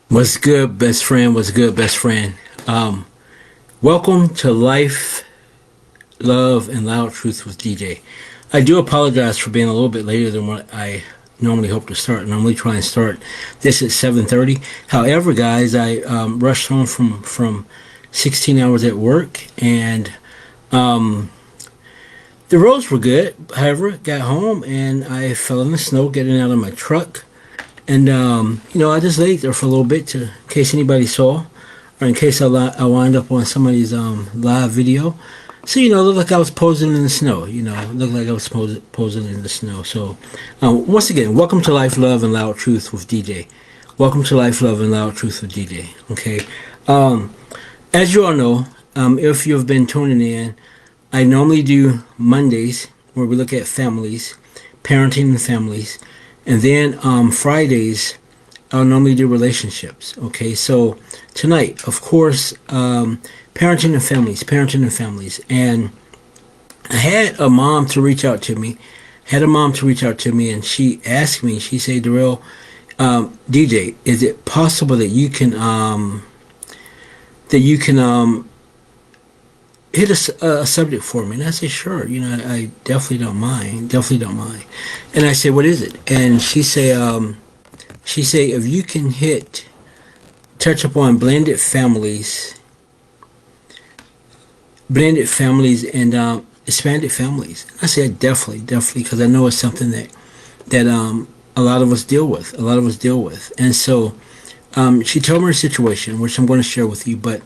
What's good, best friend? What's good, best friend? Um, Welcome to Life, Love, and Loud Truth with DJ. I do apologize for being a little bit later than what I normally hope to start. I normally try and start this at 7:30. However, guys, I rushed home from 16 hours at work, and um, the roads were good. However, got home and I fell in the snow getting out of my truck. And, I just laid there for a little bit in case anybody saw, or in case I wind up on somebody's live video. So, it looked like I was posing in the snow. It looked like I was posing in the snow. So, once again, welcome to Life, Love, and Loud Truth with DJ. Welcome to Life, Love, and Loud Truth with DJ. Okay. As you all know, if you've been tuning in, I normally do Mondays where we look at families, parenting and families. And then Fridays, I'll normally do relationships. Okay, so tonight, of course, parenting and families. And I had a mom to reach out to me, and she asked me, she said, Darrell, DJ, is it possible that you can hit a subject for me? And I said, sure. I definitely don't mind. Definitely don't mind. And I said, what is it? And she say, if you can touch upon blended families and expanded families. I said, definitely, because I know it's something that a lot of us deal with. And so she told me her situation, which I'm going to share with you. But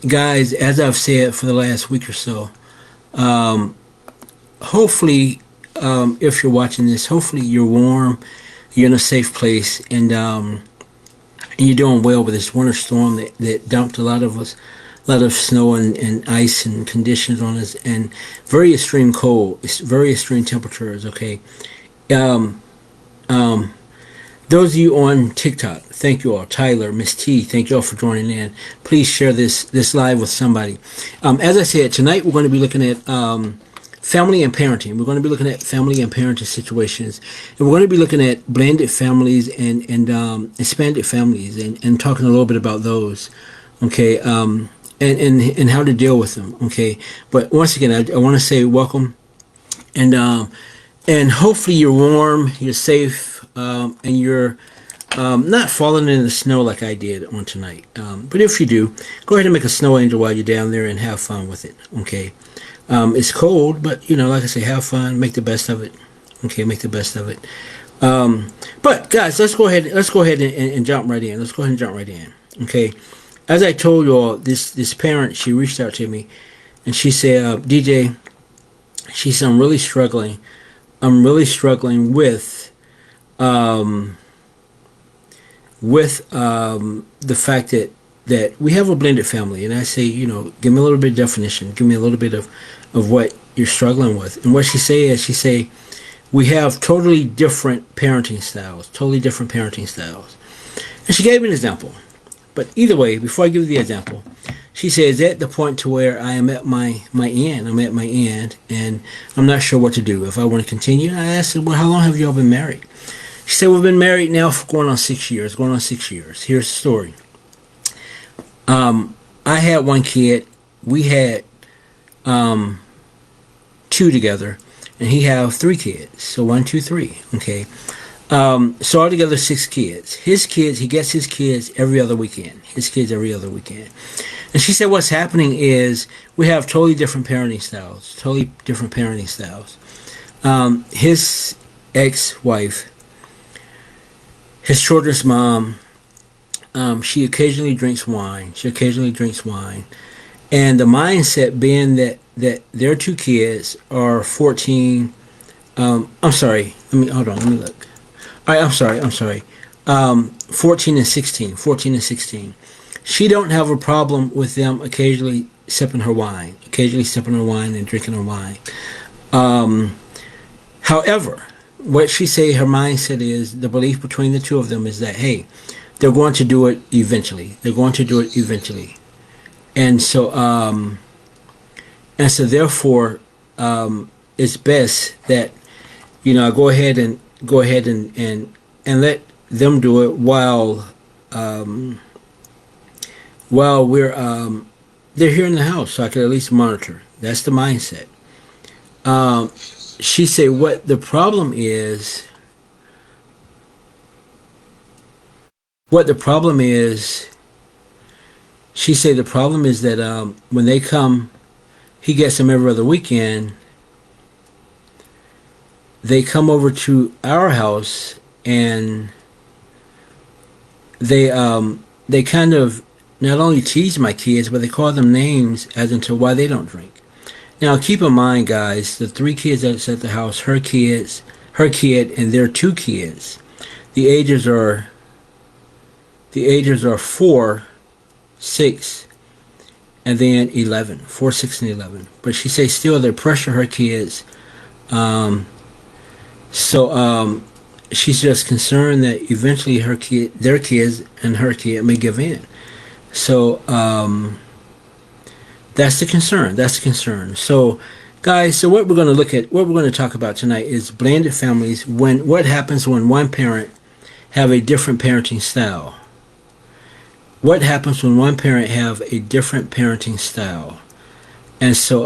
guys, as I've said for the last week or so, hopefully, if you're watching this, hopefully you're warm, you're in a safe place, and you're doing well with this winter storm that dumped a lot of snow and ice and conditions on us, and very extreme cold, very extreme temperatures. Okay. Um, um, those of you on TikTok, thank you all. Tyler, Miss T, thank you all for joining in. Please share this live with somebody. As I said, tonight we're going to be looking at family and parenting. We're going to be looking at family and parenting situations, and we're going to be looking at blended families and expanded families, and talking a little bit about those. Okay. And how to deal with them. Okay. But once again, I want to say welcome, and hopefully you're warm, you're safe, and you're not falling in the snow like I did on tonight. But if you do, go ahead and make a snow angel while you're down there and have fun with it. Okay. It's cold, but like I say, have fun, make the best of it. Okay, make the best of it. But guys, let's go ahead and jump right in. Let's go ahead and jump right in. Okay. As I told you all, this parent, she reached out to me, and she said, DJ, she said, I'm really struggling. With the fact that we have a blended family. And I say, give me a little bit of definition, give me a little bit of what you're struggling with. And what she say, we have totally different parenting styles. And she gave me an example. But either way, before I give you the example, she says, at the point to where I am at my end. I'm at my end, and I'm not sure what to do. If I want to continue, I asked her, well, how long have you all been married? She said, we've been married now for going on 6 years. Here's the story. I had one kid. We had two together, and he have three kids. So 1, 2, 3. Okay. So altogether 6 kids. He gets his kids every other weekend. And she said what's happening is we have totally different parenting styles. His ex-wife, his children's mom, she occasionally drinks wine. And the mindset being that their 2 kids are 14. I'm sorry. Hold on. Let me look. All right, I'm sorry. 14 and 16. She don't have a problem with them occasionally sipping her wine and drinking her wine. However, what she say her mindset is, the belief between the two of them is that, hey, they're going to do it eventually. And so therefore, it's best that I go ahead and let them do it while while we're they're here in the house, so I could at least monitor. That's the mindset. She said, "What the problem is? What the problem is?" She said, "The problem is that when they come, he gets them every other weekend. They come over to our house and they kind of not only tease my kids, but they call them names as into why they don't drink." Now, keep in mind, guys, the three kids that's at the house, her kid, and their two kids. The ages are 4, 6, and then 11. 4, 6, and 11. But she says still they pressure her kids. So she's just concerned that eventually their kids, and her kid may give in. So that's the concern. That's the concern. So, guys, so what we're going to look at, what we're going to talk about tonight is blended families. What happens when one parent have a different parenting style? What happens when one parent have a different parenting style? And so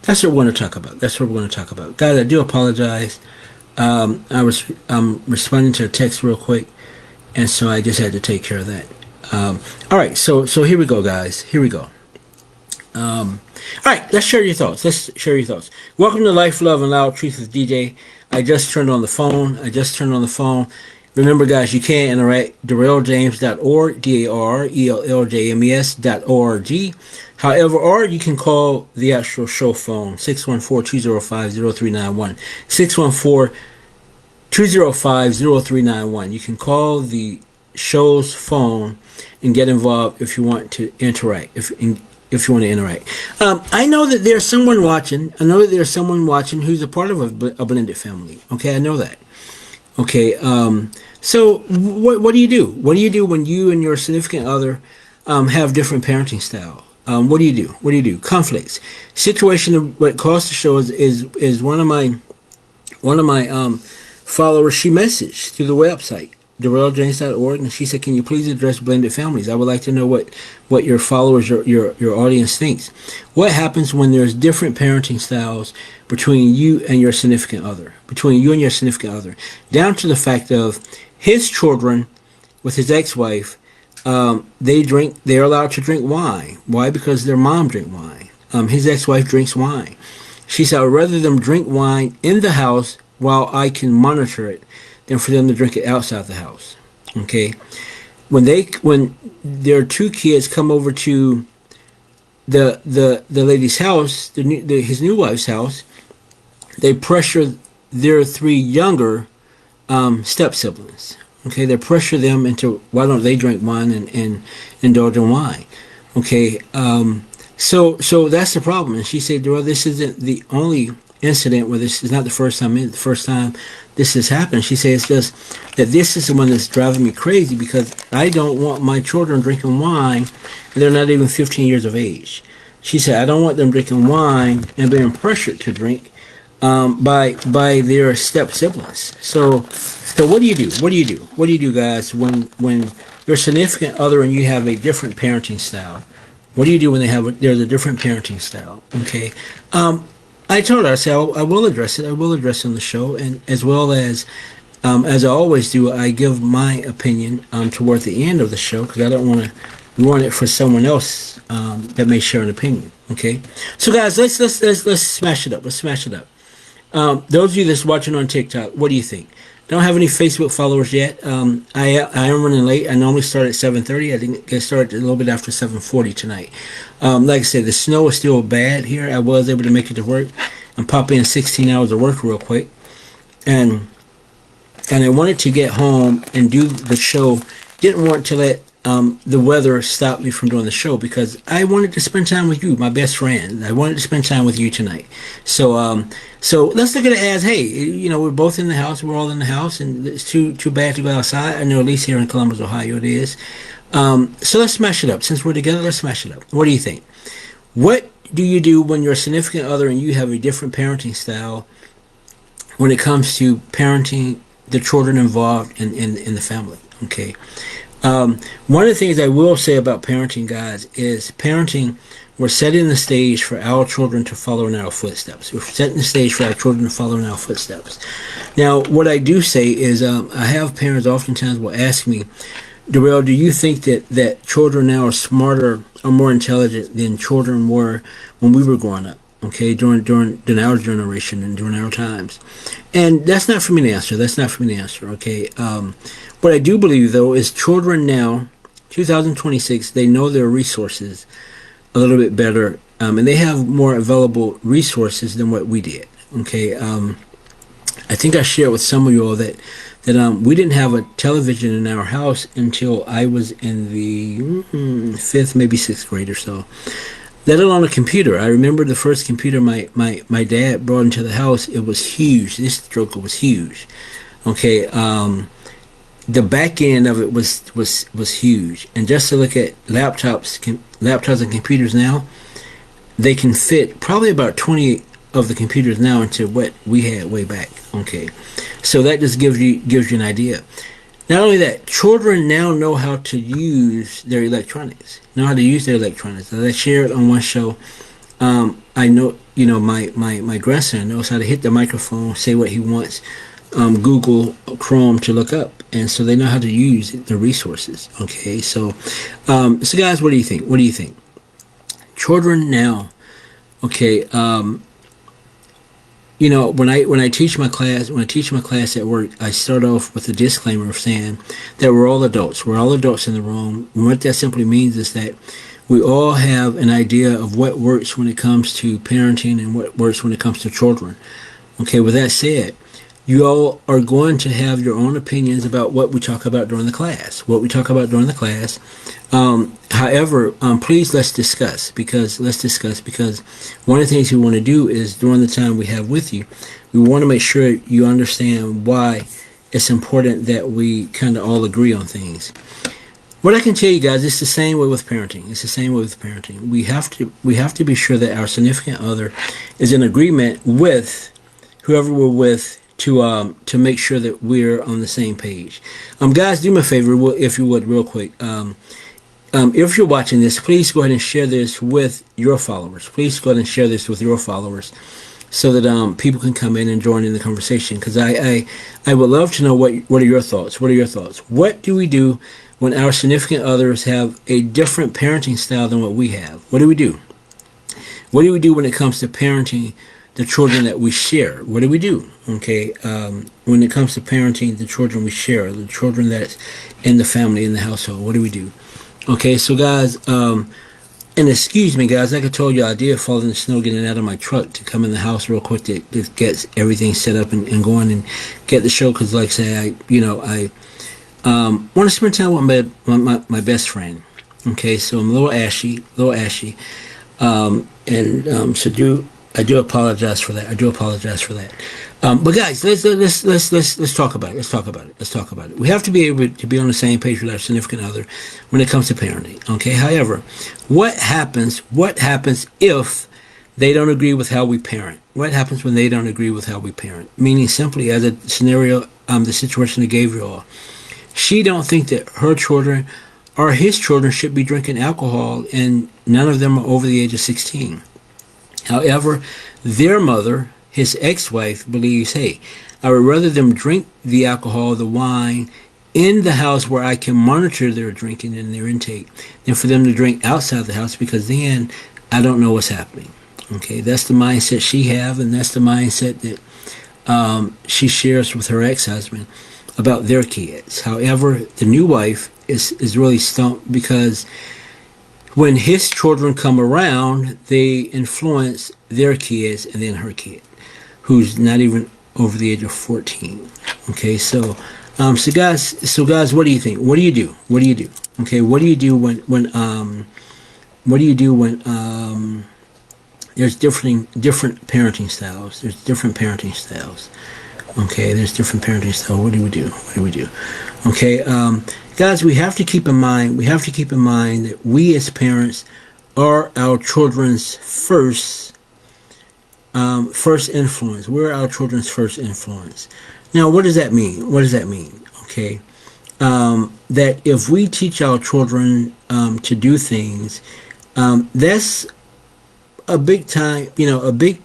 that's what we're going to talk about. That's what we're going to talk about. Guys, I do apologize. I'm responding to a text real quick, and so I just had to take care of that. All right, so here we go, guys. Here we go. All right, let's share your thoughts. Let's share your thoughts. Welcome to Life, Love, and Loud Truth with DJ. I just turned on the phone. Remember, guys, you can interact. DarrellJames.org, DarrellJames.org. However, or you can call the actual show phone, 614-205-0391. 614-205-0391. You can call the show's phone and get involved if you want to interact. If you want to interact. I know that there's someone watching. Who's a part of a blended family. Okay, I know that. Okay, so what do you do? What do you do when you and your significant other have different parenting style? What do you do? What do you do? Conflicts. Situation. What caused the show is one of my followers. She messaged through the website, DarrellJames.org, and she said, "Can you please address blended families? I would like to know what your followers, your audience thinks. What happens when there's different parenting styles between you and your significant other, down to the fact of his children with his ex-wife, they're allowed to drink wine. Why? Because their mom drink wine. His ex-wife drinks wine. She said, I'd rather them drink wine in the house while I can monitor it than for them to drink it outside the house." Okay, when their two kids come over to the lady's house, his new wife's house, they pressure their three younger step siblings. Okay, they pressure them into, why don't they drink wine and indulge in wine? Okay, so that's the problem. And she said, well, this isn't the only incident where this is not the first time this has happened. She said it's just that this is the one that's driving me crazy because I don't want my children drinking wine and they're not even 15 years of age. She said, I don't want them drinking wine and being pressured to drink by their step siblings. So what do you do? What do you do? What do you do, guys, when your significant other and you have a different parenting style? What do you do when there's a different parenting style? Okay. I told her, I said, I will address it. I will address it on the show, and as well as I always do, I give my opinion toward the end of the show because I don't want to ruin it for someone else that may share an opinion. Okay, so guys, let's smash it up. Let's smash it up. Those of you that's watching on TikTok, what do you think? Don't have any Facebook followers yet. I am running late. I normally start at 7:30. I didn't get started a little bit after 7:40 tonight. Like I said, the snow is still bad here. I was able to make it to work and pop in 16 hours of work real quick. And I wanted to get home and do the show. Didn't want to let the weather stop me from doing the show because I wanted to spend time with you, my best friend. I wanted to spend time with you tonight. So let's look at it as, hey, we're both in the house. We're all in the house, and it's too bad to go outside. I know at least here in Columbus, Ohio, it is. So let's smash it up. Since we're together, let's smash it up. What do you think? What do you do when you're a significant other and you have a different parenting style when it comes to parenting the children involved in the family? Okay. One of the things I will say about parenting, guys, is parenting, we're setting the stage for our children to follow in our footsteps. We're setting the stage for our children to follow in our footsteps. Now, what I do say is I have parents oftentimes will ask me, Darrell, do you think that children now are smarter or more intelligent than children were when we were growing up? Okay, during our generation and during our times, and that's not for me to answer. That's not for me to answer. Okay, what I do believe though is children now, 2026, they know their resources a little bit better, and they have more available resources than what we did. Okay, I think I shared with some of you all that we didn't have a television in our house until I was in the fifth, maybe sixth grade or so. Let alone a computer. I remember the first computer my dad brought into the house. It was huge. This joker was huge. Okay, the back end of it was huge. And just to look at laptops and computers now, they can fit probably about 20 of the computers now into what we had way back. Okay, so that just gives you an idea. Not only that, children now know how to use their electronics. Know how to use their electronics. As I shared on one show, I know, my grandson knows how to hit the microphone, say what he wants, Google Chrome to look up, and so they know how to use the resources. Okay, so guys, what do you think? What do you think? Children now, okay. When I teach my class, at work, I start off with a disclaimer of saying that we're all adults. We're all adults in the room. And what that simply means is that we all have an idea of what works when it comes to parenting and what works when it comes to children. Okay, with that said, you all are going to have your own opinions about what we talk about during the class. However, please let's discuss because one of the things we want to do is during the time we have with you, we want to make sure you understand why it's important that we kind of all agree on things. What I can tell you guys, it's the same way with parenting. We have to be sure that our significant other is in agreement with whoever we're with to make sure that we're on the same page. Guys, do me a favor, if you would, real quick. If you're watching this, please go ahead and share this with your followers. So that people can come in and join in the conversation. Because I would love to know what are your thoughts. What do we do when our significant others have a different parenting style than what we have? What do we do? What do we do when it comes to parenting the children that we share? What do we do? Okay, when it comes to parenting the children we share, the children that's in the family, in the household, what do we do? Okay, so guys, and excuse me, guys, like I told you, I did fall in the snow getting out of my truck to come in the house real quick to get everything set up and going and get the show. Because, like I say, I want to spend time with my best friend. Okay, so I'm a little ashy, I do apologize for that. But guys, let's talk about it. We have to be able to be on the same page with our significant other when it comes to parenting. Okay. However, what happens if they don't agree with how we parent? What happens when they don't agree with how we parent? Meaning, simply as a scenario, the situation I gave you all, she don't think that her children or his children should be drinking alcohol, and none of them are over the age of 16. However, their mother, his ex-wife, believes, hey, I would rather them drink the alcohol, the wine, in the house where I can monitor their drinking and their intake than for them to drink outside the house, because then I don't know what's happening. Okay, that's the mindset she have, and that's the mindset that she shares with her ex-husband about their kids. However, the new wife is really stumped because when his children come around, they influence their kids and then her kid, who's not even over the age of 14. Okay, so guys, what do you think? What do you do? Okay, what do you do when there's different parenting styles? Okay, there's different parenting styles. What do we do? Okay, guys, we have to keep in mind that we as parents are our children's first influence. We're our children's first influence. Now, what does that mean? Okay, that if we teach our children to do things, that's a big time, a big,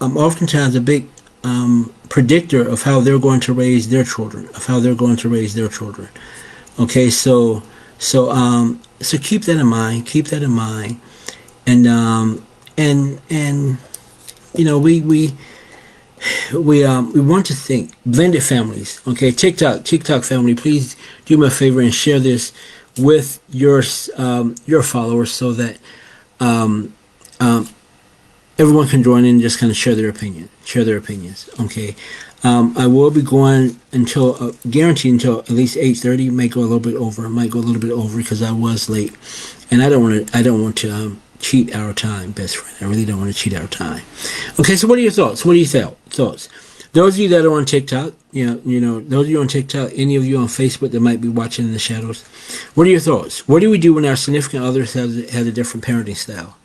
oftentimes a big predictor of how they're going to raise their children, Okay, so keep that in mind. Keep that in mind, and we want to think blended families. Okay, TikTok family, please do me a favor and share this with your followers so that everyone can join in and just kind of share their opinions. Okay, I will be going until guaranteed until at least 8:30. Might go a little bit over. Because I was late, and I don't want to cheat our time, best friend. I really don't want to cheat our time. Okay, so what are your thoughts? What do you thoughts? Those of you that are on TikTok, those of you on TikTok, any of you on Facebook that might be watching in the shadows, what are your thoughts? What do we do when our significant others have a different parenting style?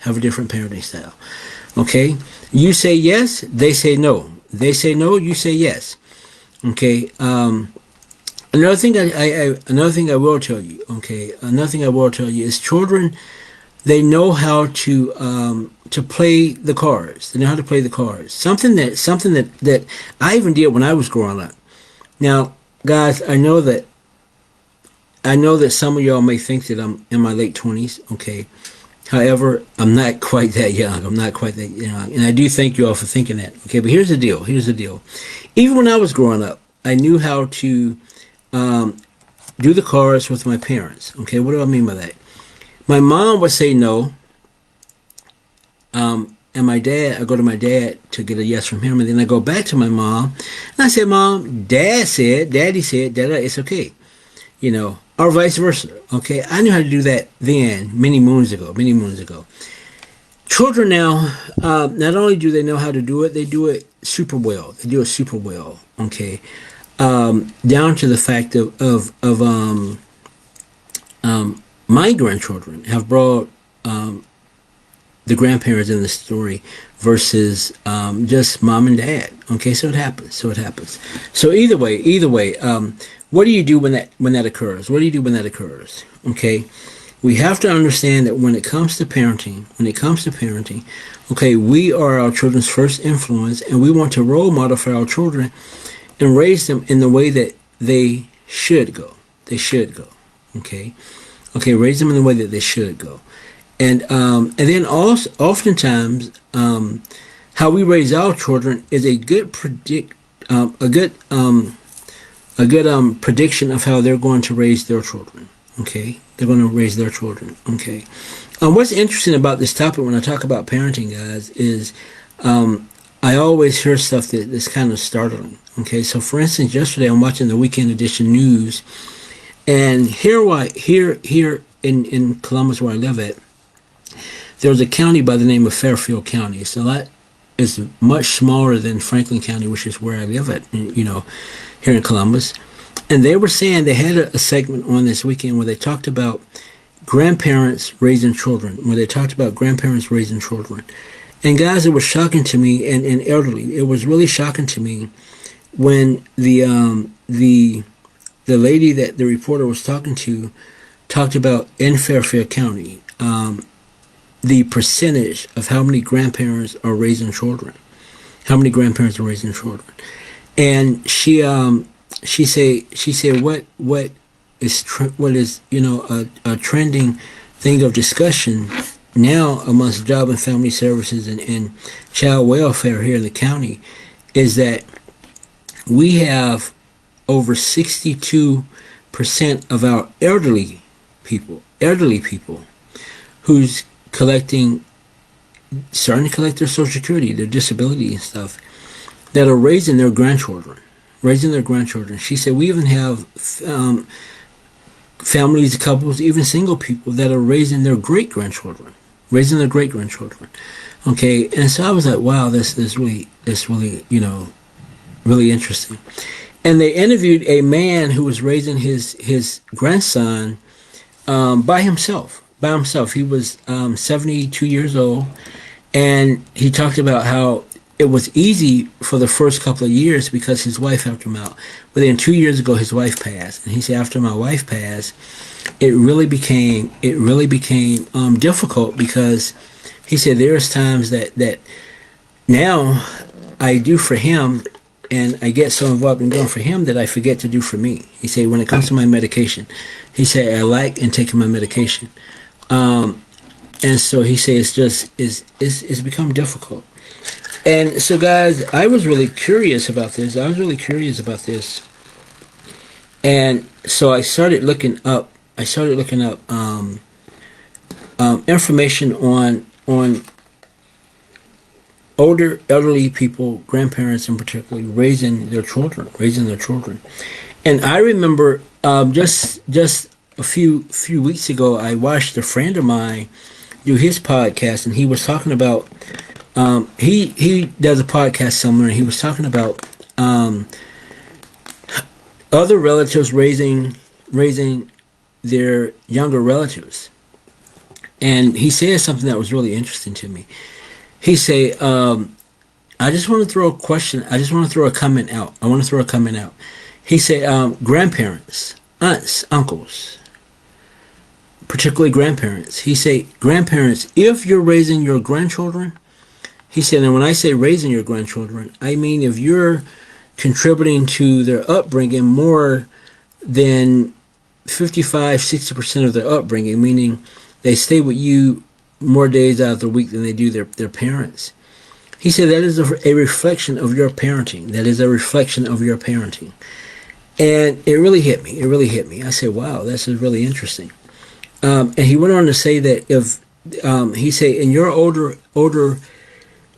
Okay, you say yes, they say no. They say no, you say yes. Okay. Another thing I will tell you. Okay. Another thing I will tell you is children. They know how to play the cards. They know how to play the cards. Something that I even did when I was growing up. Now, guys, I know that some of y'all may think that I'm in my late 20s. Okay. However, I'm not quite that young. And I do thank you all for thinking that. Okay, but here's the deal. Even when I was growing up, I knew how to do the cards with my parents. Okay, what do I mean by that? My mom would say no, and I go to my dad to get a yes from him, and then I go back to my mom, and I say, Mom, Daddy said, Dada, it's okay. Or vice versa. Okay, I knew how to do that then, many moons ago. Children now, not only do they know how to do it, they do it super well. Okay, down to the fact of my grandchildren have brought the grandparents in the story versus just mom and dad. Okay, so it happens. So either way, what do you do when that occurs? Okay, we have to understand that when it comes to parenting, okay, we are our children's first influence, and we want to role model for our children and raise them in the way that they should go. Okay, raise them in the way that they should go, and then also oftentimes how we raise our children is a good prediction of how they're going to raise their children. Okay, Okay, what's interesting about this topic when I talk about parenting, guys, is I always hear stuff that's kind of startling. Okay, so for instance, yesterday I'm watching the Weekend Edition news, and here in Columbus, where I live at, there's a county by the name of Fairfield County. It's much smaller than Franklin County, which is where I live at, here in Columbus. And they were saying they had a segment on this weekend where they talked about grandparents raising children. And guys, it was shocking to me, and elderly. It was really shocking to me when the lady that the reporter was talking to talked about in Fairfield County the percentage of how many grandparents are raising children. And she said what is a trending thing of discussion now amongst Job and Family Services and child welfare here in the county is that we have over 62% of our elderly people who's starting to collect their Social Security, their disability and stuff, that are raising their grandchildren. She said we even have families, couples, even single people that are raising their great-grandchildren. Okay, and so I was like, wow, that's really, really interesting. And they interviewed a man who was raising his grandson by himself. He was 72 years old, and he talked about how it was easy for the first couple of years because his wife helped him out. But then 2 years ago, his wife passed, and he said after my wife passed, it really became difficult because he said there's times that now I do for him, and I get so involved in doing for him that I forget to do for me. He said when it comes to my medication, he said I like and taking my medication, and so he said it's become difficult. And so, guys, I was really curious about this. And so I started looking up. Information on older elderly people, grandparents in particular, raising their children. And I remember just a few weeks ago, I watched a friend of mine do his podcast, and he was talking about he does a podcast somewhere, and he was talking about other relatives raising their younger relatives. And he said something that was really interesting to me. He said, I just want to throw a question. I just want to throw a comment out. He said, grandparents, aunts, uncles, particularly grandparents. He said, grandparents, if you're raising your grandchildren, he said, and when I say raising your grandchildren, I mean if you're contributing to their upbringing more than 55-60% of their upbringing, meaning they stay with you more days out of the week than they do their parents. He said that is a reflection of your parenting. And it really hit me. I said, wow, this is really interesting. And he went on to say that if, he said, in your older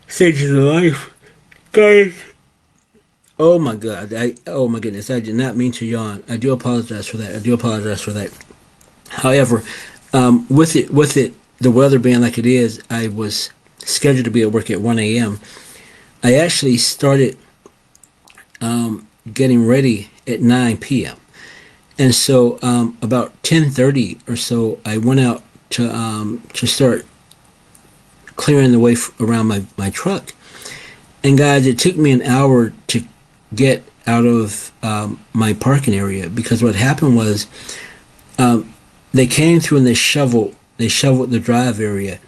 stages of life, guys, oh my goodness, I did not mean to yawn. I do apologize for that. However, with it, the weather being like it is, I was scheduled to be at work at 1 a.m. I actually started getting ready at 9 p.m. And so about 10:30 or so, I went out to start clearing the way around my truck. And guys, it took me an hour to get out of my parking area, because what happened was they came through and they shoveled the drive area,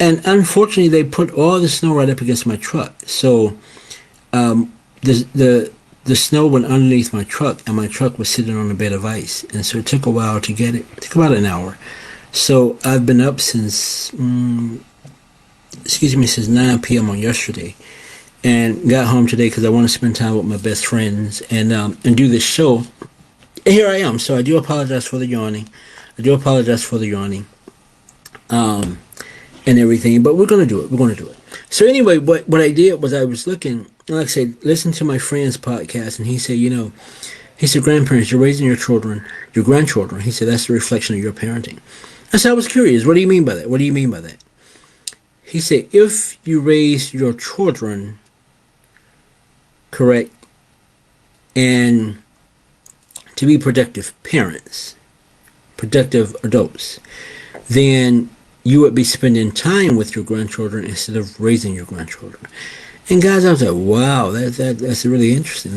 and unfortunately they put all the snow right up against my truck. So the snow went underneath my truck, and my truck was sitting on a bed of ice, and so it took a while to get it. It took about an hour. So I've been up since 9 p.m. on yesterday, and got home today because I want to spend time with my best friends and do this show. And here I am. So I do apologize for the yawning. And everything, but we're going to do it. So anyway, what I did was I was looking, like I said, listen to my friend's podcast, and he said, grandparents, you're raising your grandchildren. He said, that's the reflection of your parenting. I said, I was curious, what do you mean by that? He said, if you raise your children correct and to be productive parents, productive adults, then you would be spending time with your grandchildren instead of raising your grandchildren. And guys, I was like, wow, that's really interesting.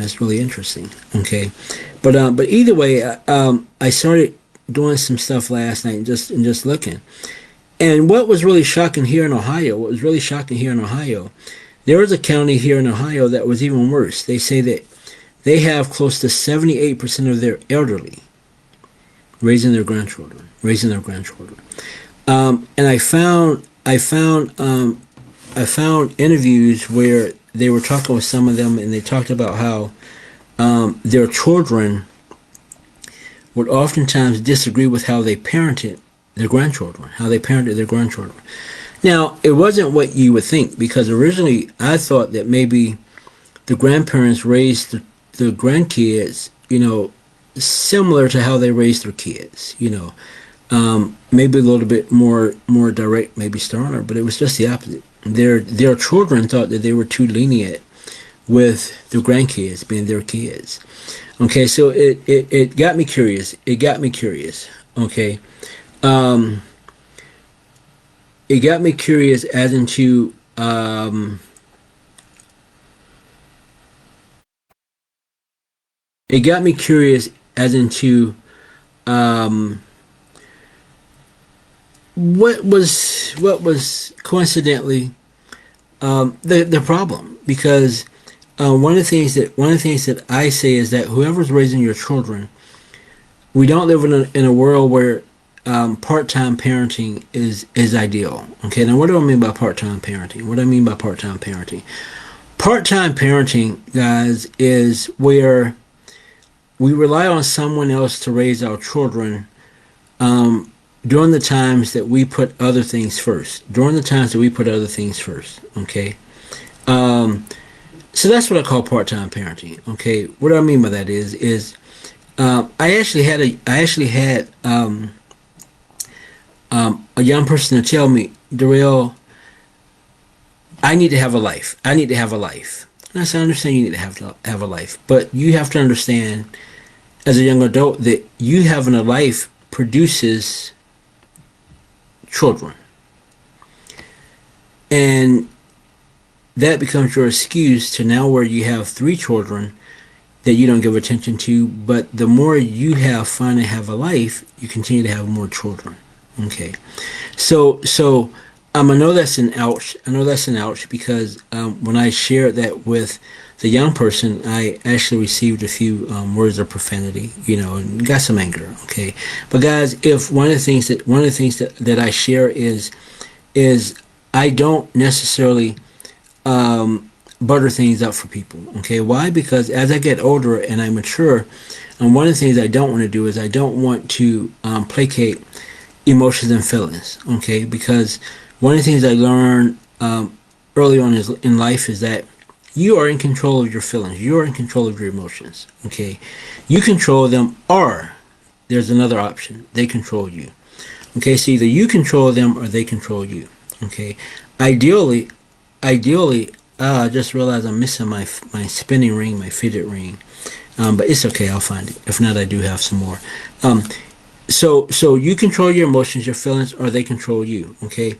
Okay, but either way, I started doing some stuff last night and just looking. And what was really shocking here in Ohio, there was a county here in Ohio that was even worse. They say that they have close to 78% of their elderly raising their grandchildren. And I found interviews where they were talking with some of them, and they talked about how their children would oftentimes disagree with how they parented their grandchildren. Now, it wasn't what you would think, because originally I thought that maybe the grandparents raised the grandkids, similar to how they raised their kids, maybe a little bit more direct, maybe sterner, but it was just the opposite. Their children thought that they were too lenient with their grandkids being their kids. Okay, so it got me curious. Okay. It got me curious as into it got me curious as into what was coincidentally the problem, because one of the things that I say is that whoever's raising your children, we don't live in a world where part-time parenting is ideal. Okay, now what do I mean by part-time parenting? What do I mean by part-time parenting? Part-time parenting, guys, is where we rely on someone else to raise our children during the times that we put other things first. During the times that we put other things first. Okay. So that's what I call part-time parenting. Okay. What I mean by that is I actually had a young person to tell me, Darrell, I need to have a life. I need to have a life. And I said, I understand you need to have a life, but you have to understand as a young adult that you having a life produces children. And that becomes your excuse to now where you have 3 children that you don't give attention to, but the more you have fun and have a life, you continue to have more children. Okay. So I know that's an ouch. I know that's an ouch because when I shared that with the young person, I actually received a few words of profanity, and got some anger. Okay, but guys, if one of the things that I share is I don't necessarily butter things up for people. Okay, why? Because as I get older and I mature, and one of the things I don't want to do is I don't want to placate emotions and feelings. Okay, because one of the things I learned early on in life is that you are in control of your feelings. You are in control of your emotions. Okay, you control them, or there's another option: they control you. Okay, so either you control them or they control you. Okay, ideally, I just realized I'm missing my spinning ring, my fidget ring, but it's okay. I'll find it. If not, I do have some more. So you control your emotions, your feelings, or they control you. Okay,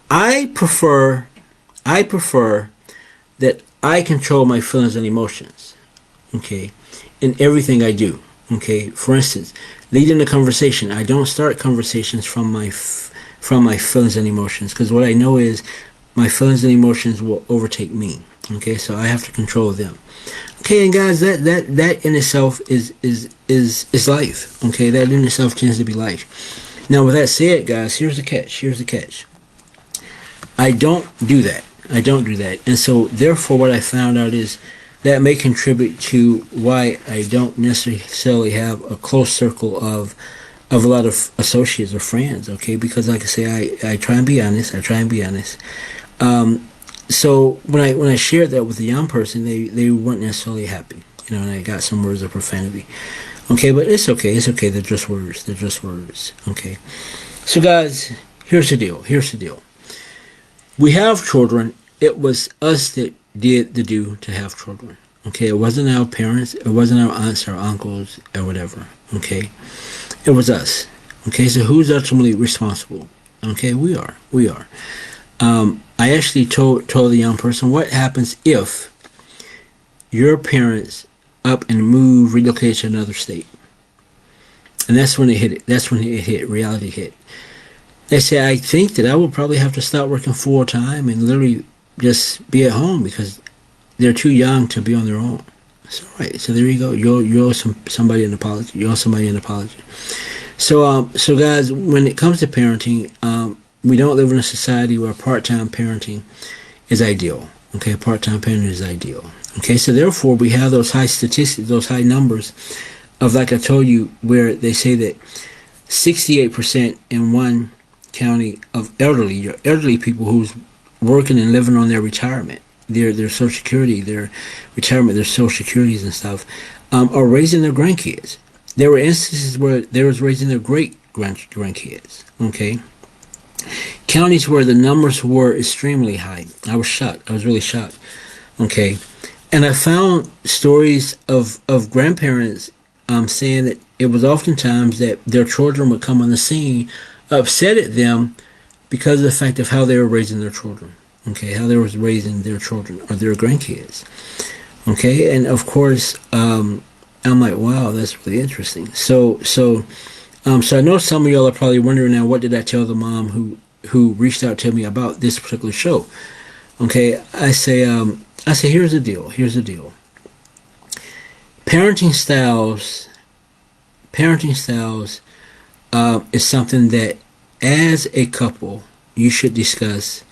I prefer that I control my feelings and emotions. Okay, in everything I do. Okay, for instance, leading a conversation, I don't start conversations from my feelings and emotions, because what I know is my feelings and emotions will overtake me. Okay, so I have to control them. Okay, and guys, that in itself is life. Okay, that in itself tends to be life. Now, with that said, guys, here's the catch. Here's the catch. I don't do that. I don't do that. And so, therefore, what I found out is that may contribute to why I don't necessarily have a close circle of a lot of associates or friends. Okay, because like I say, I try and be honest. I try and be honest. So when I shared that with the young person, they weren't necessarily happy. And I got some words of profanity. Okay, but it's okay. It's okay. They're just words. They're just words. Okay. So guys, here's the deal. Here's the deal. We have children. It was us that did the do to have children. Okay, it wasn't our parents. It wasn't our aunts or uncles or whatever. Okay, it was us. Okay, so who's ultimately responsible? Okay, we are. We are. I actually told the young person, what happens if your parents up and move, relocate to another state? And that's when it hit. That's when it hit. Reality hit. They said, I think that I would probably have to stop working full time and literally just be at home because they're too young to be on their own. That's all right. So there you go. You owe somebody an apology. You owe somebody an apology. So guys, when it comes to parenting, we don't live in a society where part-time parenting is ideal. Okay, part-time parenting is ideal. Okay, so therefore we have those high statistics, those high numbers of, like I told you, where they say that 68% in one county of elderly people who's working and living on their retirement, their Social Security, their retirement, their Social Securities and stuff, are raising their grandkids. There were instances where they was raising their grandkids. Okay. Counties where the numbers were extremely high. I was shocked. I was really shocked. Okay. And I found stories of grandparents saying that it was oftentimes that their children would come on the scene upset at them because of the fact of how they were raising their children. Okay. How they was raising their children or their grandkids. Okay. And of course, I'm like, wow, that's really interesting. So I know some of y'all are probably wondering now, what did I tell the mom who reached out to me about this particular show? Okay, I say, here's the deal. Here's the deal. Parenting styles, parenting styles, is something that, as a couple, you should discuss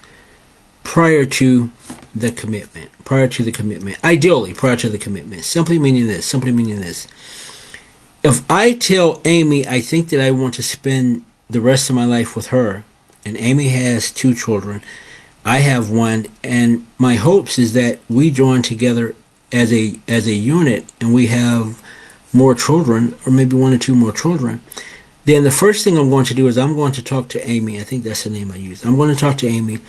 prior to the commitment. Prior to the commitment. Ideally, prior to the commitment. Simply meaning this. Simply meaning this. If I tell Amy I think that I want to spend the rest of my life with her, and Amy has two children, I have one, and my hopes is that we join together as a unit, and we have more children, or maybe one or two more children. Then the first thing I'm going to do is I'm going to talk to Amy. I think that's the name I used. I'm going to talk to Amy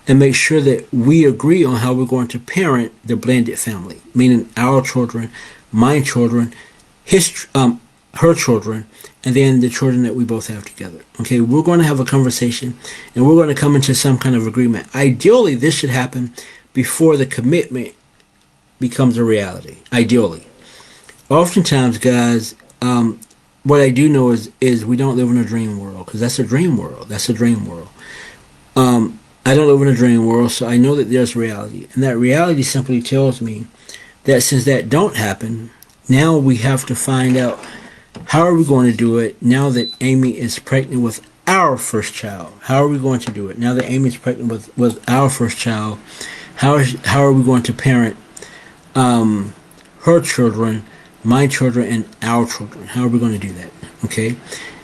and make sure that we agree on how we're going to parent the blended family, meaning our children, my children, his her children, and then the children that we both have together. Okay, we're going to have a conversation, and we're going to come into some kind of agreement. Ideally, this should happen before the commitment becomes a reality. Ideally, oftentimes, guys, what I do know is we don't live in a dream world, because that's a dream world. That's a dream world. I don't live in a dream world, so I know that there's reality, and that reality simply tells me that since that don't happen, now we have to find out how are we going to do it now that Amy is pregnant with our first child. How are we going to do it now that Amy is pregnant with our first child? How are we going to parent her children, my children, and our children? How are we going to do that? Okay,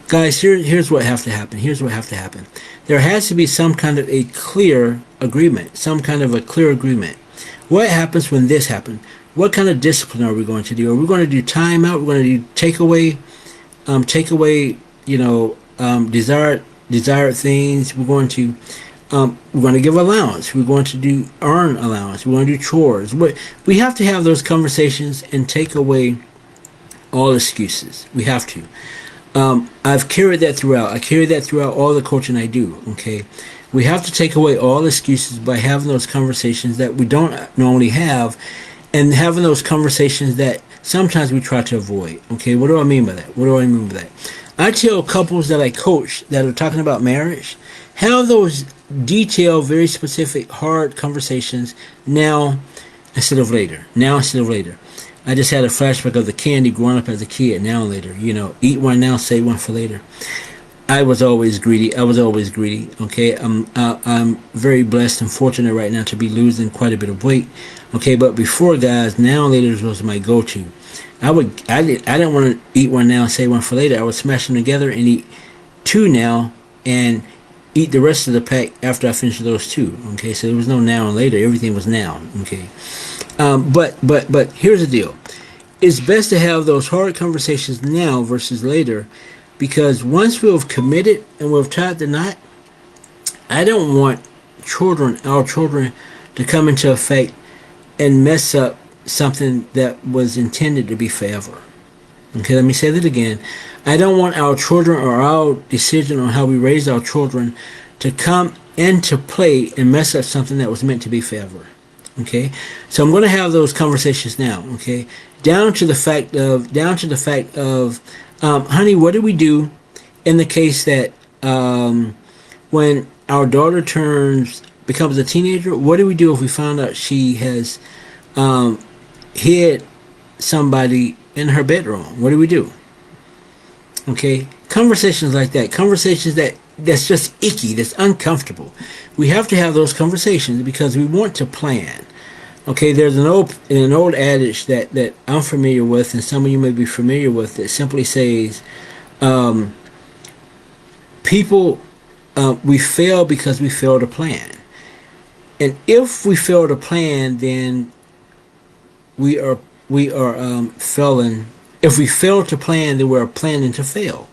guys, here's what has to happen. Here's what has to happen. There has to be some kind of a clear agreement. Some kind of a clear agreement. What happens when this happens? What kind of discipline are we going to do? Are we going to do timeout? We're going to do take away, desired things. We're going to give allowance. We're going to do earn allowance. We're going to do chores. We have to have those conversations and take away all excuses. We have to. I've carried that throughout. I carry that throughout all the coaching I do. Okay, we have to take away all excuses by having those conversations that we don't normally have, and having those conversations that sometimes we try to avoid. Okay, what do I mean by that? What do I mean by that? I tell couples that I coach that are talking about marriage, have those detailed, very specific, hard conversations now instead of later. Now instead of later. I just had a flashback of the candy growing up as a kid. Now and later, eat one now, save one for later. I was always greedy. Okay, I'm very blessed and fortunate right now to be losing quite a bit of weight. Okay, but before, guys, now and later was my go-to. I didn't want to eat one now and save one for later. I would smash them together and eat two now and eat the rest of the pack after I finished those two. Okay, so there was no now and later. Everything was now. Okay. But here's the deal. It's best to have those hard conversations now versus later, because once we've committed and we've tied the knot, I don't want our children, to come into effect and mess up something that was intended to be forever. Okay, let me say that again. I don't want our children or our decision on how we raise our children to come into play and mess up something that was meant to be forever. Okay, so I'm going to have those conversations now. Okay, down to the fact of, honey, what do we do in the case that when our daughter becomes a teenager? What do we do if we found out she has hid somebody in her bedroom? What do we do? Okay, conversations like that, conversations that's just icky, that's uncomfortable. We have to have those conversations because we want to plan. Okay, there's an old adage that I'm familiar with, and some of you may be familiar with, that simply says, we fail because we fail to plan. And if we fail to plan, then we are failing. If we fail to plan, then we're planning to fail.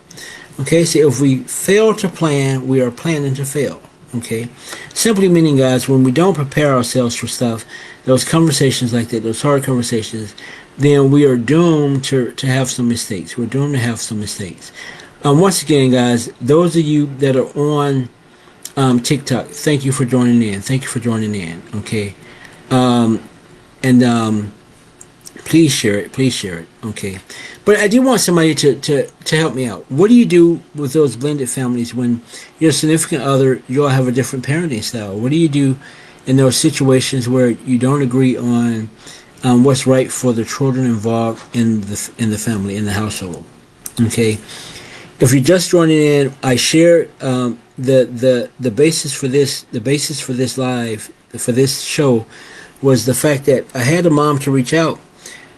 Okay, so if we fail to plan, we are planning to fail. Okay, simply meaning, guys, when we don't prepare ourselves for stuff, those conversations like that, those hard conversations, then we are doomed to have some mistakes. We're doomed to have some mistakes. Once again, guys, those of you that are on TikTok, thank you for joining in. Thank you for joining in. Okay, and Please share it. Please share it. Okay. But I do want somebody to help me out. What do you do with those blended families when your significant other, you all have a different parenting style? What do you do in those situations where you don't agree on what's right for the children involved in the family, in the household? Okay. If you're just joining in, I shared the basis for this. The basis for this live, for this show, was the fact that I had a mom to reach out,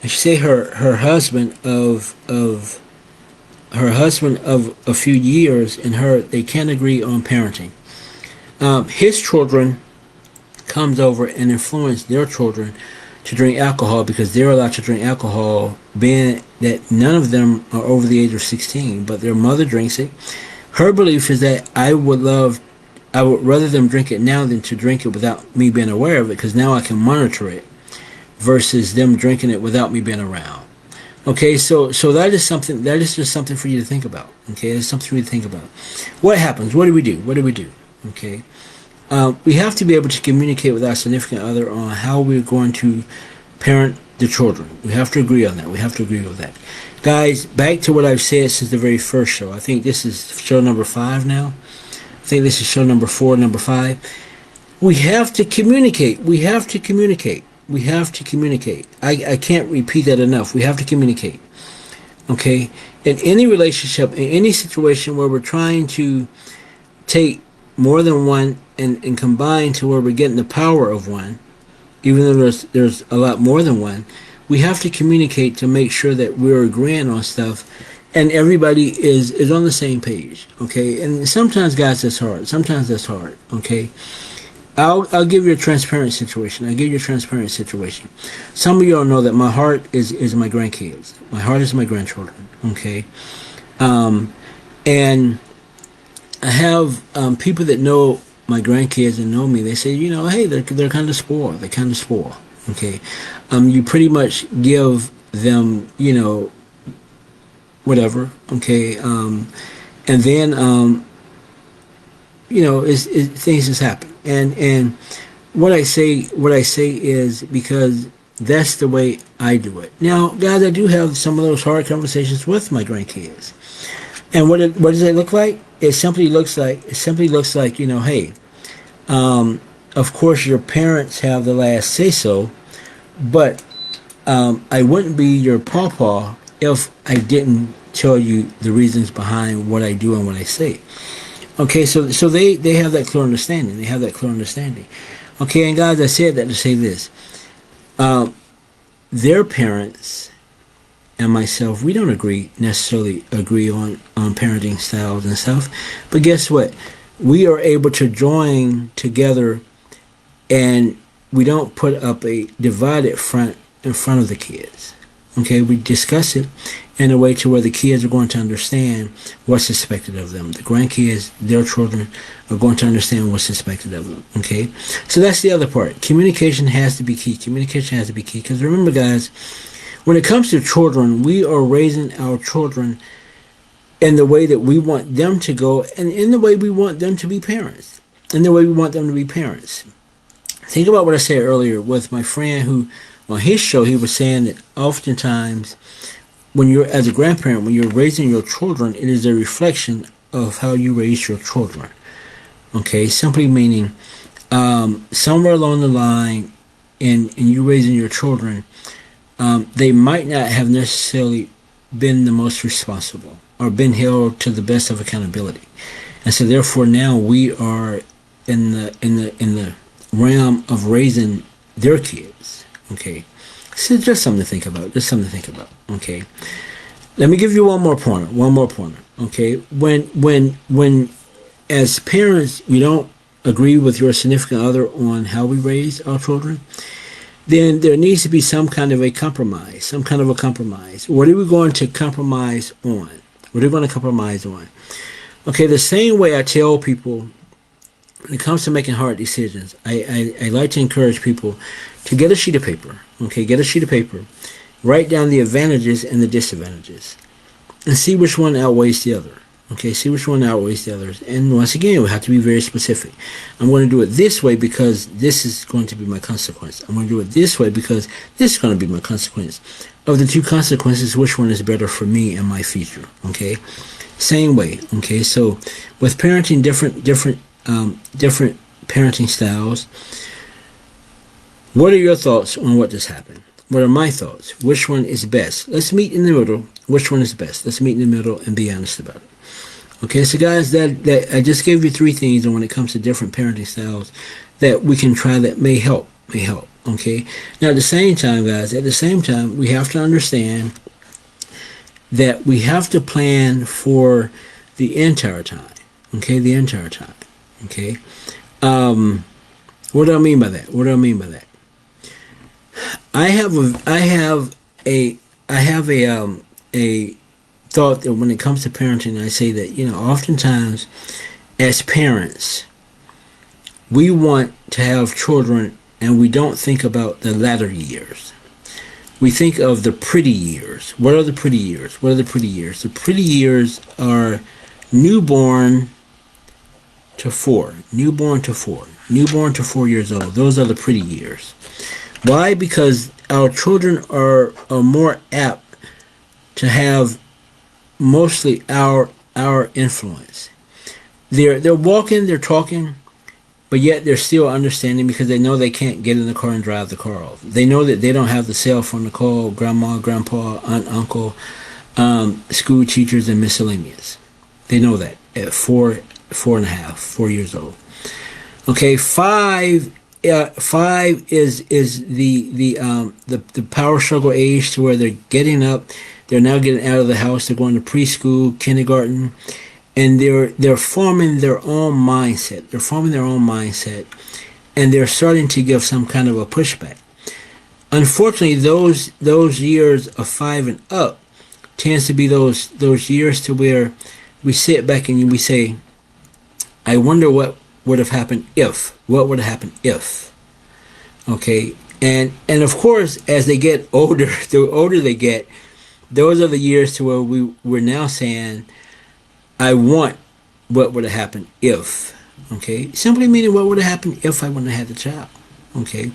and she said her husband of a few years and her, they can't agree on parenting. His children comes over and influence their children to drink alcohol because they're allowed to drink alcohol, being that none of them are over the age of 16, but their mother drinks it. Her belief is that I would rather them drink it now than to drink it without me being aware of it, because now I can monitor it versus them drinking it without me being around. Okay, so that is just something for you to think about. Okay, it's something for you to think about. What happens? What do we do? Okay. We have to be able to communicate with our significant other on how we're going to parent the children. We have to agree on that. We have to agree with that. Guys, back to what I've said since the very first show. I think this is show number 5 now. I think this is show number 4, number 5. We have to communicate. We have to communicate. We have to communicate. I can't repeat that enough. We have to communicate. Okay? In any relationship, in any situation where we're trying to take more than one and combine to where we're getting the power of one, even though there's a lot more than one, we have to communicate to make sure that we're agreeing on stuff and everybody is on the same page. Okay? And sometimes, guys, that's hard. Sometimes that's hard. Okay? I'll give you a transparent situation. Some of y'all know that my heart is my grandkids. My heart is my grandchildren. Okay? And I have people that know my grandkids and know me. They say, hey, they're kind of spoiled. They're kind of spoiled. Okay? You pretty much give them, whatever. Okay? And then, things just happen. And what I say is because that's the way I do it. Now, guys, I do have some of those hard conversations with my grandkids. And what does it look like? It simply looks like, hey, of course your parents have the last say so, but I wouldn't be your pawpaw if I didn't tell you the reasons behind what I do and what I say. Okay, so they have that clear understanding. Okay, and guys, I said that to say this. Their parents and myself, we don't necessarily agree on parenting styles and stuff. But guess what? We are able to join together, and we don't put up a divided front in front of the kids. Okay, we discuss it in a way to where the kids are going to understand what's expected of them. The grandkids, their children, are going to understand what's expected of them. Okay, so that's the other part. Communication has to be key. Because remember, guys, when it comes to children, we are raising our children in the way that we want them to go, and in the way we want them to be parents. Think about what I said earlier with my friend who, on his show, he was saying that oftentimes when you're, as a grandparent, when you're raising your children, it is a reflection of how you raise your children. Okay, simply meaning somewhere along the line in you raising your children, they might not have necessarily been the most responsible or been held to the best of accountability. And so therefore now we are in the realm of raising their kids. Okay, so just something to think about. Okay, let me give you one more pointer. Okay, when as parents we don't agree with your significant other on how we raise our children, then there needs to be some kind of a compromise. What are we going to compromise on? Okay, the same way I tell people when it comes to making hard decisions, I like to encourage people to get a sheet of paper. Okay, write down the advantages and the disadvantages, and see which one outweighs the other. Okay, see which one outweighs the others. And once again, we have to be very specific. I'm going to do it this way because this is going to be my consequence. I'm going to do it this way because this is going to be my consequence. Of the two consequences, which one is better for me and my future? Okay, same way. Okay, so with parenting, different parenting styles. What are your thoughts on what just happened? What are my thoughts? Which one is best? Let's meet in the middle. Which one is best? Let's meet in the middle and be honest about it. Okay, so guys, that I just gave you three things, and when it comes to different parenting styles that we can try that may help. Okay, now at the same time, guys, we have to understand that we have to plan for the entire time. Okay, the entire time. Okay, what do I mean by that? I have a thought that when it comes to parenting, I say that, oftentimes as parents, we want to have children and we don't think about the latter years. We think of the pretty years. What are the pretty years? The pretty years are newborn to 4 years old. Those are the pretty years. Why? Because our children are more apt to have mostly our influence. They're walking, they're talking, but yet they're still understanding because they know they can't get in the car and drive the car off. They know that they don't have the cell phone to call grandma, grandpa, aunt, uncle, school teachers, and miscellaneous. They know that at 4 years old. Okay, 5 is the power struggle age to where they're getting up. They're now getting out of the house. They're going to preschool, kindergarten, and they're forming their own mindset. And they're starting to give some kind of a pushback. Unfortunately, those years of 5 and up tends to be those years to where we sit back and we say, I wonder what would have happened if. What would have happened if? Okay, and of course, as they get older, the older they get, those are the years to where we're now saying, I want what would have happened if. Okay, simply meaning what would have happened if I wouldn't have had the child. Okay,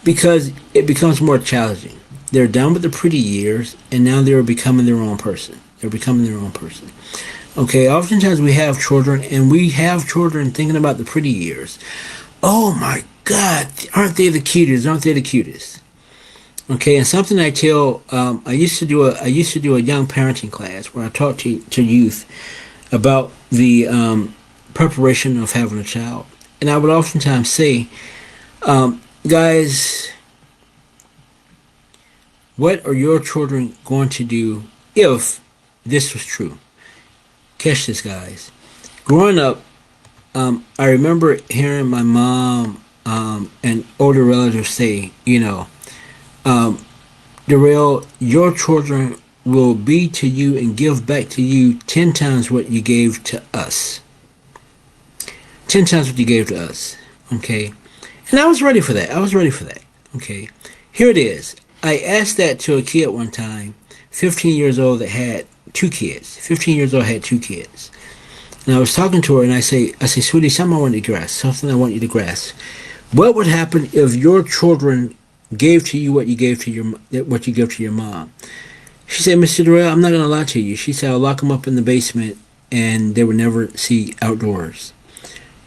because it becomes more challenging. They're done with the pretty years, and now they're becoming their own person. Okay, oftentimes we have children, and we have children thinking about the pretty years. Oh my God, aren't they the cutest? Okay, and something I tell, I used to do a young parenting class where I taught to youth about the preparation of having a child, and I would oftentimes say, guys, what are your children going to do if this was true? Catch this, guys. Growing up, I remember hearing my mom and older relatives say, Darrell, your children will be to you and give back to you 10 times what you gave to us. 10 times what you gave to us. Okay? And I was ready for that. Okay? Here it is. I asked that to a kid one time, 15 years old, that had 2 kids. 15 years old, had 2 kids. And I was talking to her, and I say, sweetie, something I want you to grasp. What would happen if your children gave to you what you gave to your mom? She said, Mr. Darrell, I'm not going to lie to you. She said, I'll lock them up in the basement, and they would never see outdoors.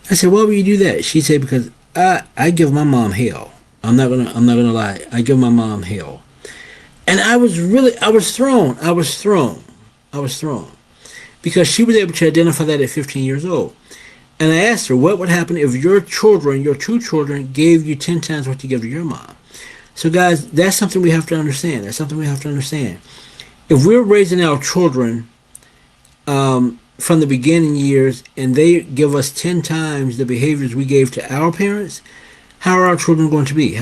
I said, why would you do that? She said, because I give my mom hell. I'm not gonna lie. I give my mom hell. And I was thrown. Because she was able to identify that at 15 years old. And I asked her, what would happen if your 2 children, gave you 10 times what you give to your mom? So guys, that's something we have to understand. If we're raising our children from the beginning years and they give us 10 times the behaviors we gave to our parents, how are our children going to be?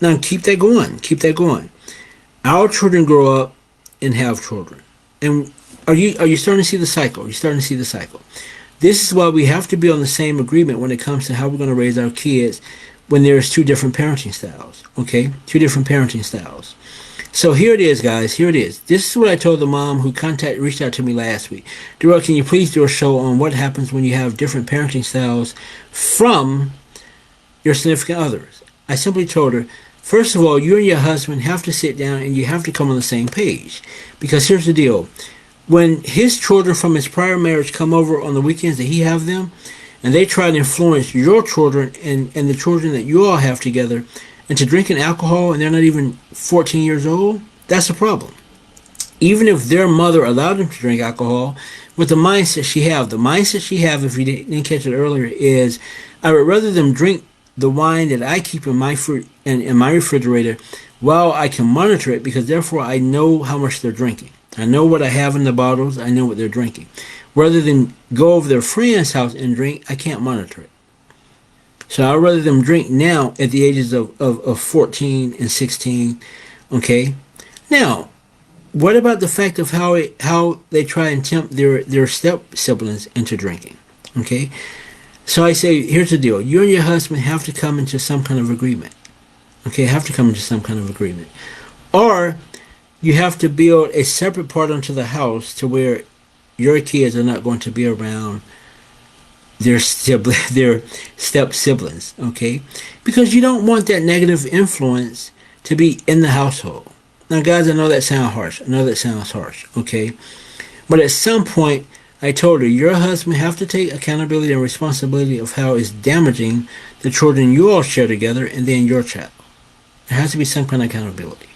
Now keep that going. Our children grow up and have children. And are you starting to see the cycle? This is why we have to be on the same agreement when it comes to how we're going to raise our kids when there's 2 different parenting styles. Okay? 2 different parenting styles. So here it is, guys. Here it is. This is what I told the mom who reached out to me last week. Darrell, can you please do a show on what happens when you have different parenting styles from your significant others? I simply told her, first of all, you and your husband have to sit down and you have to come on the same page. Because here's the deal. When his children from his prior marriage come over on the weekends that he have them, and they try to influence your children and the children that you all have together into drinking alcohol and they're not even 14 years old, that's a problem. Even if their mother allowed them to drink alcohol, with the mindset she have, if you didn't catch it earlier, is I would rather them drink the wine that I keep in my in my refrigerator while I can monitor it, because therefore I know how much they're drinking. I know what I have in the bottles. I know what they're drinking. Rather than go over their friend's house and drink, I can't monitor it. So I'd rather them drink now at the ages of 14 and 16. Okay. Now, what about the fact of how they try and tempt their step siblings into drinking? Okay. So I say, here's the deal. You and your husband have to come into some kind of agreement. Okay. Have to come into some kind of agreement. Or you have to build a separate part onto the house to where your kids are not going to be around their step siblings, okay? Because you don't want that negative influence to be in the household. Now, guys, I know that sounds harsh. Okay? But at some point, I told her, your husband have to take accountability and responsibility of how it's damaging the children you all share together and then your child. There has to be some kind of accountability,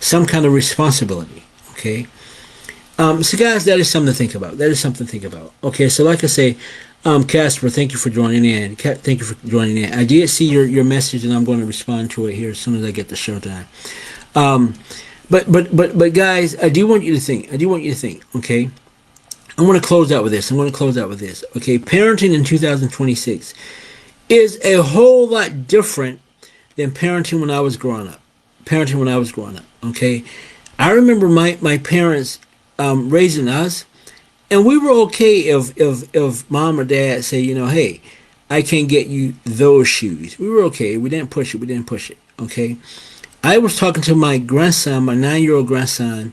some kind of responsibility, okay? So guys, that is something to think about. Okay, so like I say, Casper, thank you for joining in. Thank you for joining in. I did see your message, and I'm going to respond to it here as soon as I get the show time. But guys, I do want you to think. Okay, I want to close out with this. Okay, parenting in 2026 is a whole lot different than parenting when I was growing up. Okay, I remember my parents raising us, and we were okay if mom or dad say, hey, I can't get you those shoes. We were okay. We didn't push it. Okay. I was talking to my grandson, my 9-year-old grandson,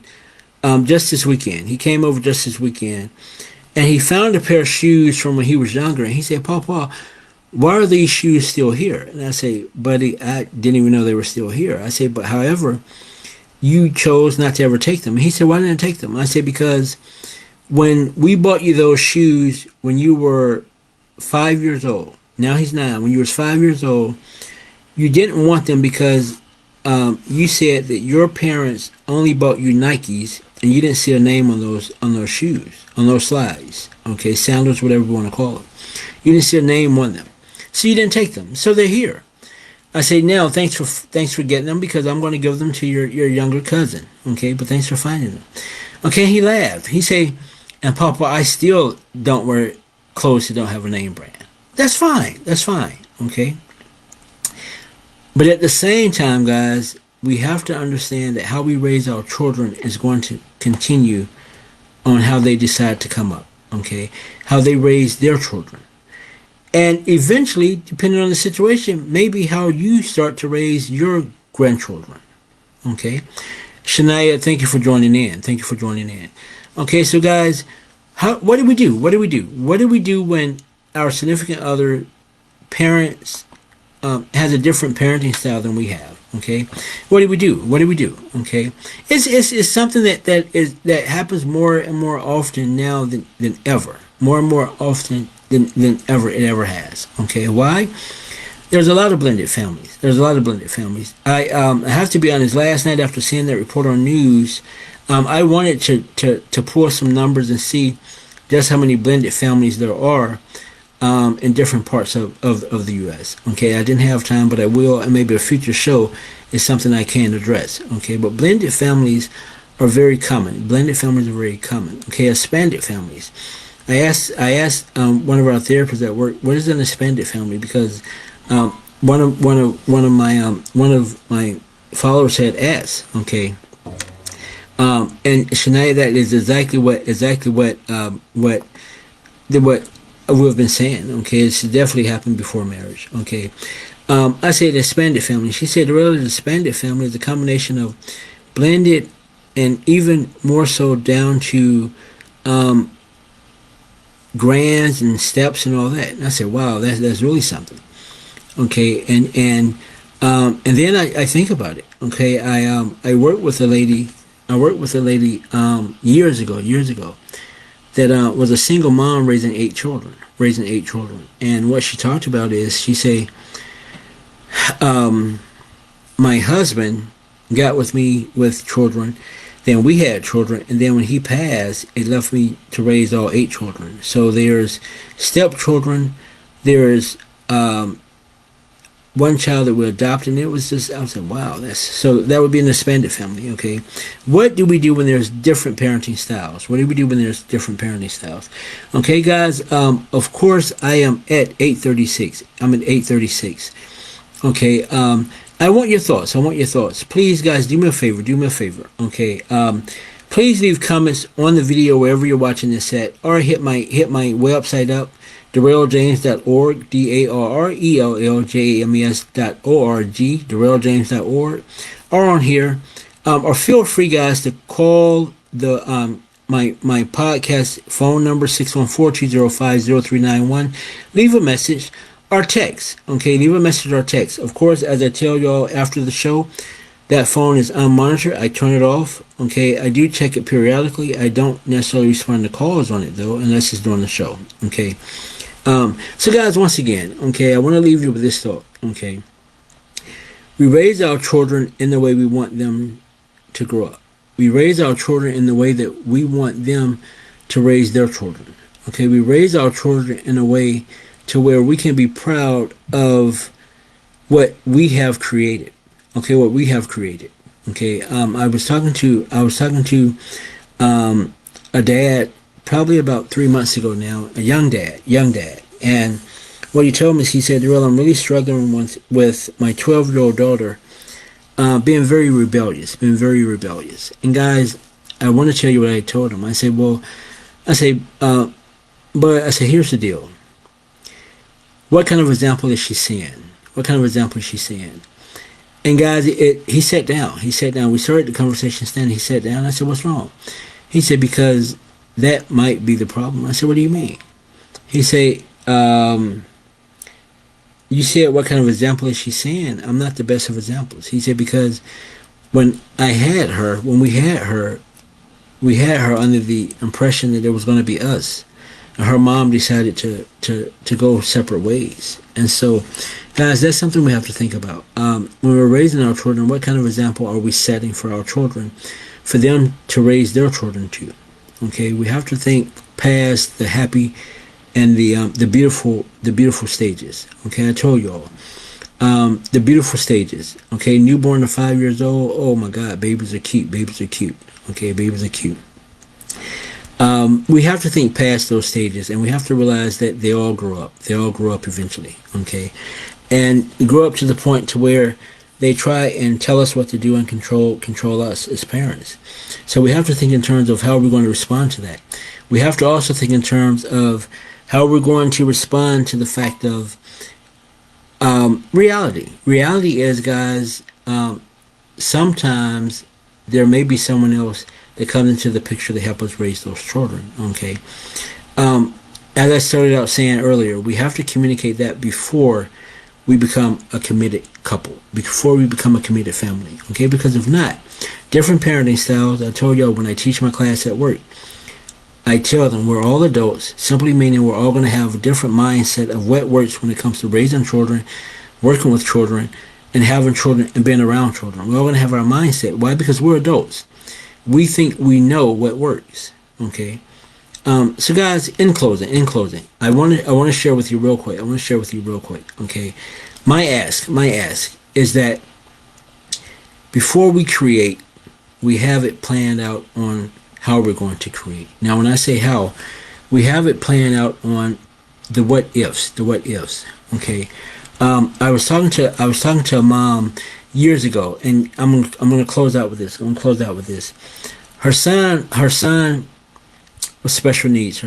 just this weekend. He came over just this weekend, and he found a pair of shoes from when he was younger, and he said, Papa, why are these shoes still here? And I say, buddy, I didn't even know they were still here. I say, but however, you chose not to ever take them. And he said, why didn't I take them? I said, because when we bought you those shoes when you were 5 years old, now he's 9, when you was 5 years old, you didn't want them because you said that your parents only bought you Nikes and you didn't see a name on those shoes, on those slides, okay, sandals, whatever you want to call them. You didn't see a name on them. So you didn't take them. So they're here. I say, now, thanks for getting them, because I'm going to give them to your younger cousin. Okay, but thanks for finding them. Okay, he laughed. He say, and Papa, I still don't wear clothes that don't have a name brand. That's fine. Okay. But at the same time, guys, we have to understand that how we raise our children is going to continue on how they decide to come up. Okay, how they raise their children. And eventually, depending on the situation, maybe how you start to raise your grandchildren. Okay. Shania, thank you for joining in. Okay, so guys, what do we do? What do we do when our significant other parents has a different parenting style than we have? Okay, what do we do? Okay, it's something that happens more and more often now than ever. More and more often than ever it ever has. Okay, why? There's a lot of blended families. I have to be honest. Last night, after seeing that report on news, I wanted to pull some numbers and see just how many blended families there are in different parts of the U.S. Okay, I didn't have time, but I will, and maybe a future show is something I can address. Okay, but blended families are very common. Okay, expanded families. I asked one of our therapists at work, what is an expanded family? Because one of my followers had asked. Okay, and Shania, that is exactly what we've been saying. Okay, it's definitely happened before marriage. Okay, I said expanded family. She said, really, the expanded family is a combination of blended, and even more so down to grands and steps and all that. And I said, wow, that's really something. Okay, and then I think about it. Okay, I worked with a lady. I worked with a lady years ago that was a single mom raising eight children. And what she talked about is she say, my husband got with me with children, then we had children, and then when he passed, it left me to raise all eight children. So there's stepchildren, there's one child that we adopted, and it was just, I was like, wow, so that would be an expanded family. Okay, what do we do when there's different parenting styles? What do we do when there's different parenting styles? Okay, guys, of course, I am at 8:36. I'm at 8:36. Okay, I want your thoughts. Please, guys, do me a favor. Okay, please leave comments on the video wherever you're watching this at, or hit my website up, darrelljames.org, DARRELLJAMES.org, darrelljames.org, or on here, or feel free, guys, to call the my podcast phone number 614-205-0391. Leave a message or text. Okay, leave a message or text. Of course, as I tell y'all after the show, that phone is unmonitored. I turn it off. Okay, I do check it periodically. I don't necessarily respond to calls on it though, unless it's during the show. Okay. So guys, once again, okay, I want to leave you with this thought. Okay, we raise our children in the way we want them to grow up. We raise our children in the way that we want them to raise their children. Okay, we raise our children in a way to where we can be proud of what we have created. Okay, what we have created. Okay, I was talking to a dad probably about 3 months ago now, a young dad, and what he told me is, he said, "Well, I'm really struggling with my 12-year-old daughter being very rebellious. And guys, I want to tell you what I told him. I said, but here's the deal. What kind of example is she seeing? And guys, he sat down. We started the conversation standing. He sat down. I said, what's wrong? He said, because that might be the problem. I said, what do you mean? He said, you said, what kind of example is she seeing? I'm not the best of examples. He said, because when we had her under the impression that it was going to be us. And her mom decided to go separate ways. And so, guys, that's something we have to think about. When we're raising our children, what kind of example are we setting for our children, for them to raise their children to? Okay, we have to think past the happy and the beautiful stages. Okay, I told y'all. The beautiful stages. Okay, newborn to 5 years old. Oh my God, babies are cute. Okay, babies are cute. We have to think past those stages, and we have to realize that they all grow up. They all grow up eventually, okay? And grow up to the point to where they try and tell us what to do and control us as parents. So we have to think in terms of how we're going to respond to that. We have to also think in terms of how we're going to respond to the fact of reality. Reality is, guys, sometimes there may be someone else that comes into the picture to help us raise those children, okay? As I started out saying earlier, we have to communicate that before we become a committed couple, before we become a committed family, okay? Because if not, different parenting styles, I told y'all when I teach my class at work, I tell them we're all adults, simply meaning we're all going to have a different mindset of what works when it comes to raising children, working with children, and having children and being around children. We're all going to have our mindset. Why? Because we're adults. We think we know what works. Okay. So guys, in closing, I want to share with you real quick. Okay. My ask is that before we create, we have it planned out on how we're going to create. Now, when I say how, we have it planned out on the what ifs. Okay. I was talking to a mom years ago, and I'm going to close out with this. Her son was special needs.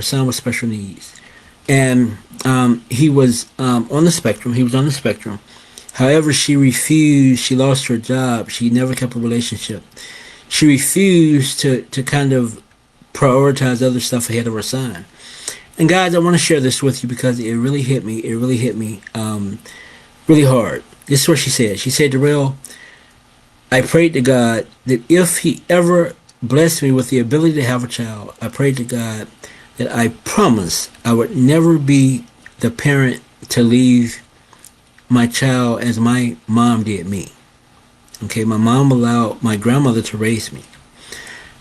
And he was on the spectrum. However, she refused. She lost her job. She never kept a relationship. She refused to kind of prioritize other stuff ahead of her son. And guys, I want to share this with you because it really hit me. It really hit me really hard. This is what she said. She said, Darrell, I prayed to God that if he ever blessed me with the ability to have a child, I prayed to God that I promised I would never be the parent to leave my child as my mom did me. Okay, my mom allowed my grandmother to raise me.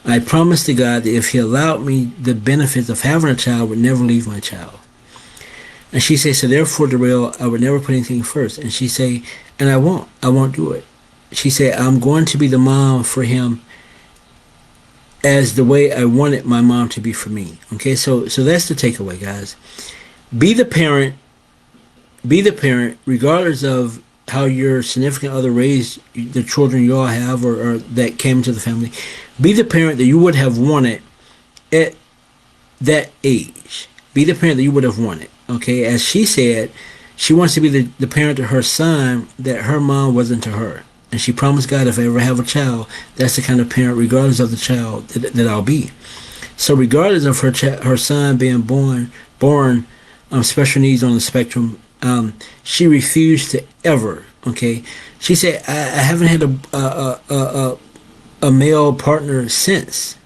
I promised to God that if he allowed me the benefits of having a child, I would never leave my child. And she said, so therefore, Darrell, I would never put anything first. And she said, and I won't do it. She said, I'm going to be the mom for him as the way I wanted my mom to be for me. Okay, so that's the takeaway, guys. Be the parent, regardless of how your significant other raised the children you all have or that came into the family. Be the parent that you would have wanted at that age. Be the parent that you would have wanted. Okay, as she said, she wants to be the parent to her son that her mom wasn't to her. And she promised God, if I ever have a child, that's the kind of parent, regardless of the child, that I'll be. So regardless of her son being born special needs on the spectrum, she refused to ever. Okay, she said, I haven't had a male partner since.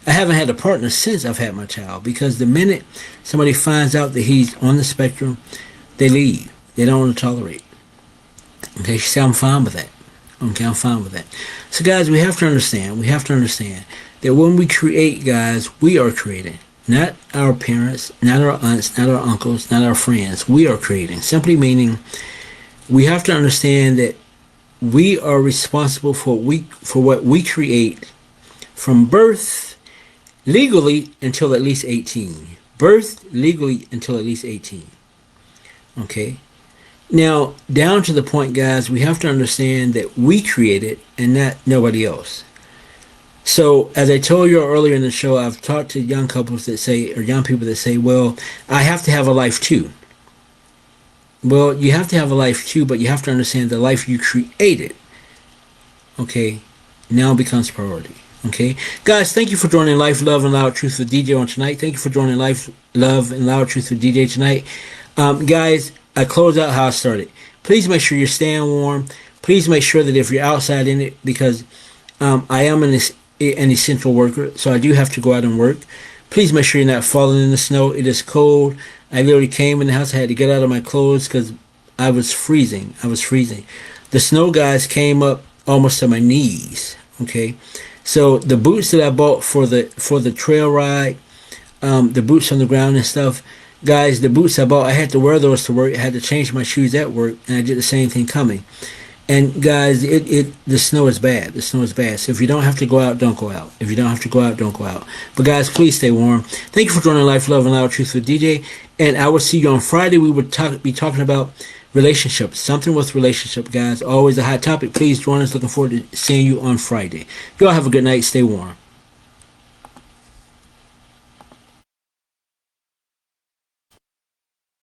I haven't had a partner since I've had my child, because the minute somebody finds out that he's on the spectrum, they leave. They don't want to tolerate. Okay, she said, I'm fine with that. Okay, I'm fine with that. So guys, we have to understand that when we create, guys, we are creating. Not our parents, not our aunts, not our uncles, not our friends. We are creating. Simply meaning we have to understand that we are responsible for what we create from birth legally until at least 18. Birth legally until at least 18. Okay? Now, down to the point, guys, we have to understand that we create it and not nobody else. So, as I told you earlier in the show, I've talked to young couples that say, or young people that say, well, I have to have a life too. Well, you have to have a life too, but you have to understand the life you created, okay, now becomes priority. Okay, guys, thank you for joining Life, Love, and Loud Truth with DJ on tonight. Thank you for joining Life, Love, and Loud Truth with DJ tonight. Guys, I close out how I started. Please make sure you're staying warm. Please make sure that if you're outside in it, because I am an essential worker, so I do have to go out and work. Please make sure you're not falling in the snow. It is cold. I literally came in the house. I had to get out of my clothes because I was freezing. The snow, guys, came up almost to my knees. Okay, so the boots that I bought for the trail ride, the boots on the ground and stuff, guys, the boots I bought, I had to wear those to work. I had to change my shoes at work, and I did the same thing coming. And guys, the snow is bad. The snow is bad. So if you don't have to go out, don't go out. If you don't have to go out, don't go out. But guys, please stay warm. Thank you for joining Life, Love, and Loud Truth with DJ. And I will see you on Friday. We would be talking about relationships. Something with relationship, guys. Always a hot topic. Please join us. Looking forward to seeing you on Friday. You all have a good night. Stay warm.